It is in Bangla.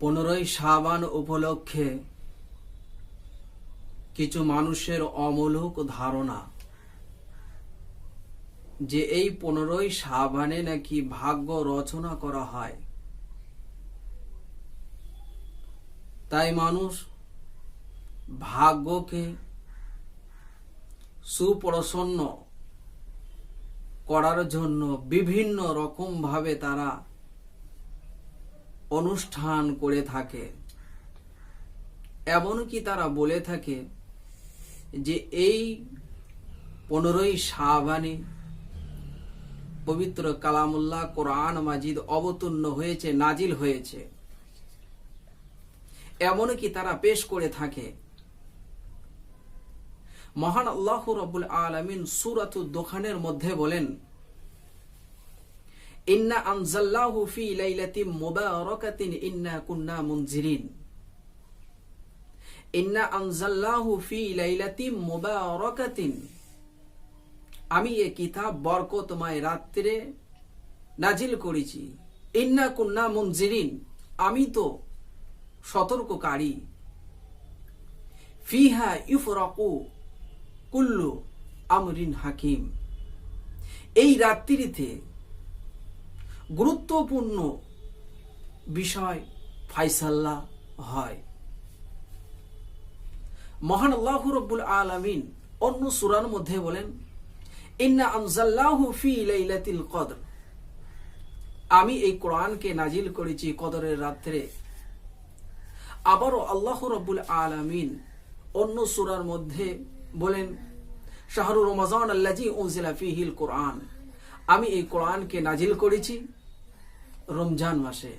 15ই শাবান উপলক্ষে কিছু মানুষের অমূলক ধারণা যে এই 15ই শাবানে নাকি ভাগ্য রচনা করা হয়। তাই মানুষ ভাগ্যকে সুপ্রসন্ন করার জন্য বিভিন্ন রকম ভাবে তারা অনুষ্ঠান করে থাকে। এমনকি তারা বলে থাকে যে এই 15ই শাবানে পবিত্র কালামুল্লাহ কোরআন মাজিদ অবতীর্ণ হয়েছে, নাজিল হয়েছে। এমনকি তারা পেশ করে থাকে। মহান আল্লাহ রাব্বুল আলামিন সূরাতুদ দুখানের মধ্যে বলেন, ইন্না আনজালনাহু ফি লাইলাতিন মুবারাকাতিন ইন্না কুন্না মুনজিরিন। ইন্না আনজালনাহু ফি লাইলাতিন মুবারাকাতিন, আমি এই কিতাব বরকতময় রাত্রে নাজিল করেছি। ইন্না কুন্না মুনজিরিন, আমি তো সতর্ককারী। ফিহা ইউফরাকু কুল্লু আমরিন হাকিম, এই রাত্রিতে গুরুত্বপূর্ণ বিষয় ফায়সালা হয়। মহান আল্লাহ রাব্বুল আলামিন অন্য সূরার মধ্যে বলেন, ইন্না আনজালনাহু ফি লাইলাতিল কদর, আমি এই কোরআনকে নাজিল করেছি কদরের রাত্রে। আবারও আল্লাহ রাব্বুল আলামিন অন্য সূরার মধ্যে বলেন, শাহরু রমাজান আল্লাযী উনজিলা ফীহিল কোরআন, আমি এই কোরআনকে নাজিল করেছি রমজান মাসে।